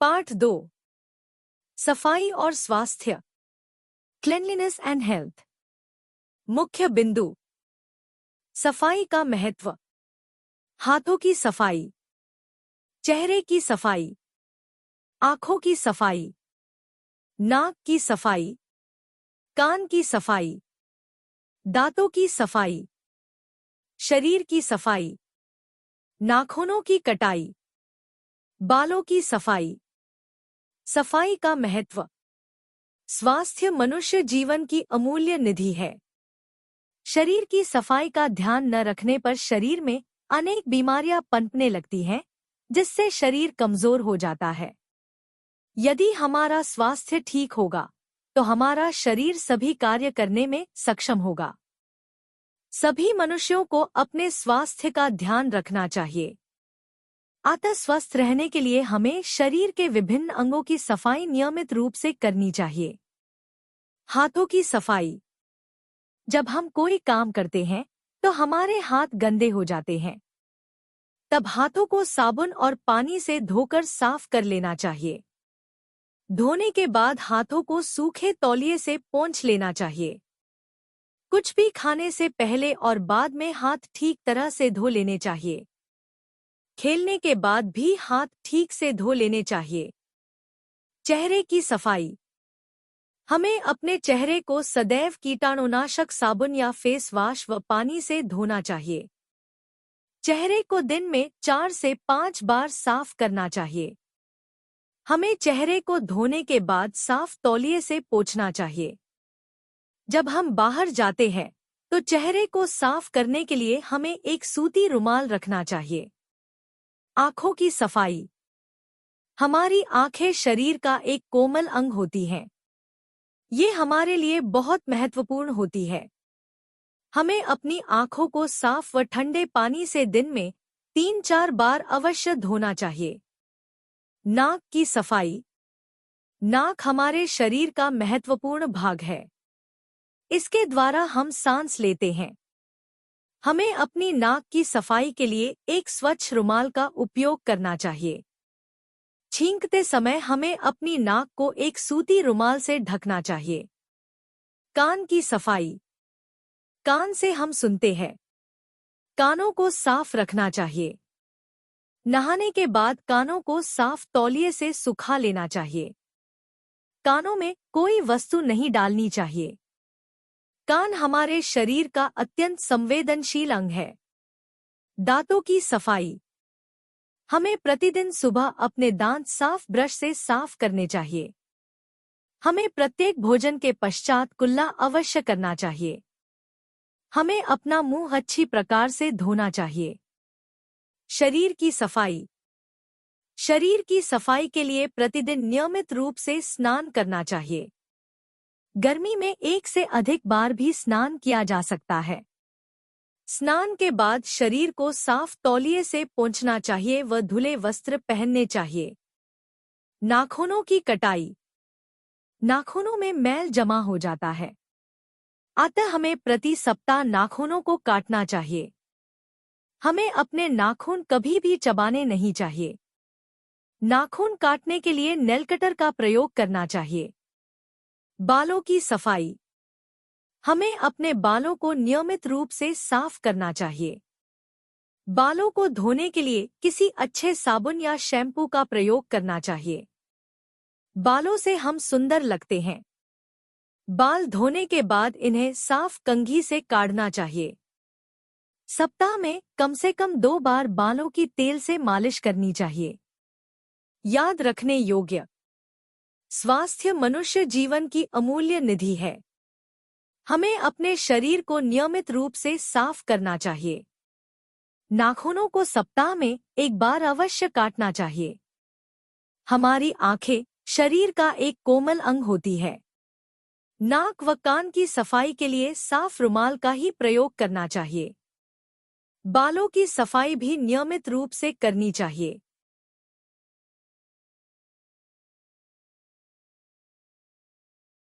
पाठ 2। सफाई और स्वास्थ्य, क्लेanलीनेस एंड हेल्थ। मुख्य बिंदु। सफाई का महत्व। हाथों की सफाई, चेहरे की सफाई, आंखों की सफाई, नाक की सफाई, कान की सफाई, दांतों की सफाई, शरीर की सफाई, नाखूनों की कटाई, बालों की सफाई। सफाई का महत्व। स्वास्थ्य मनुष्य जीवन की अमूल्य निधि है। शरीर की सफाई का ध्यान न रखने पर शरीर में अनेक बीमारियां पनपने लगती हैं, जिससे शरीर कमजोर हो जाता है। यदि हमारा स्वास्थ्य ठीक होगा तो हमारा शरीर सभी कार्य करने में सक्षम होगा। सभी मनुष्यों को अपने स्वास्थ्य का ध्यान रखना चाहिए। अतः स्वस्थ रहने के लिए हमें शरीर के विभिन्न अंगों की सफाई नियमित रूप से करनी चाहिए। हाथों की सफाई। जब हम कोई काम करते हैं तो हमारे हाथ गंदे हो जाते हैं। तब हाथों को साबुन और पानी से धोकर साफ कर लेना चाहिए। धोने के बाद हाथों को सूखे तौलिए से पोंछ लेना चाहिए। कुछ भी खाने से पहले और बाद में हाथ ठीक तरह से धो लेने चाहिए। खेलने के बाद भी हाथ ठीक से धो लेने चाहिए। चेहरे की सफाई। हमें अपने चेहरे को सदैव कीटाणुनाशक साबुन या फेस वॉश व पानी से धोना चाहिए। चेहरे को दिन में 4 से 5 बार साफ करना चाहिए। हमें चेहरे को धोने के बाद साफ तौलिए से पोंछना चाहिए। जब हम बाहर जाते हैं तो चेहरे को साफ करने के लिए हमें एक सूती रुमाल रखना चाहिए। आंखों की सफाई। हमारी आंखें शरीर का एक कोमल अंग होती हैं। ये हमारे लिए बहुत महत्वपूर्ण होती है। हमें अपनी आंखों को साफ व ठंडे पानी से दिन में 3-4 बार अवश्य धोना चाहिए। नाक की सफाई। नाक हमारे शरीर का महत्वपूर्ण भाग है। इसके द्वारा हम सांस लेते हैं। हमें अपनी नाक की सफाई के लिए एक स्वच्छ रुमाल का उपयोग करना चाहिए। छींकते समय हमें अपनी नाक को एक सूती रुमाल से ढकना चाहिए। कान की सफाई। कान से हम सुनते हैं। कानों को साफ रखना चाहिए। नहाने के बाद कानों को साफ तौलिए से सुखा लेना चाहिए। कानों में कोई वस्तु नहीं डालनी चाहिए। कान हमारे शरीर का अत्यंत संवेदनशील अंग है। दांतों की सफाई। हमें प्रतिदिन सुबह अपने दांत साफ ब्रश से साफ करने चाहिए। हमें प्रत्येक भोजन के पश्चात कुल्ला अवश्य करना चाहिए। हमें अपना मुंह अच्छी प्रकार से धोना चाहिए। शरीर की सफाई। शरीर की सफाई के लिए प्रतिदिन नियमित रूप से स्नान करना चाहिए। गर्मी में 1 से अधिक बार भी स्नान किया जा सकता है। स्नान के बाद शरीर को साफ तौलिए से पोंछना चाहिए व धुले वस्त्र पहनने चाहिए। नाखूनों की कटाई। नाखूनों में मैल जमा हो जाता है, अतः हमें प्रति सप्ताह नाखूनों को काटना चाहिए। हमें अपने नाखून कभी भी चबाने नहीं चाहिए। नाखून काटने के लिए नेल कटर का प्रयोग करना चाहिए। बालों की सफाई। हमें अपने बालों को नियमित रूप से साफ करना चाहिए। बालों को धोने के लिए किसी अच्छे साबुन या शैम्पू का प्रयोग करना चाहिए। बालों से हम सुंदर लगते हैं। बाल धोने के बाद इन्हें साफ कंघी से काढ़ना चाहिए। सप्ताह में कम से कम 2 बार बालों की तेल से मालिश करनी चाहिए। याद रखने योग्य। स्वास्थ्य मनुष्य जीवन की अमूल्य निधि है। हमें अपने शरीर को नियमित रूप से साफ करना चाहिए। नाखूनों को सप्ताह में 1 बार अवश्य काटना चाहिए। हमारी आंखें शरीर का एक कोमल अंग होती है। नाक व कान की सफाई के लिए साफ रुमाल का ही प्रयोग करना चाहिए। बालों की सफाई भी नियमित रूप से करनी चाहिए।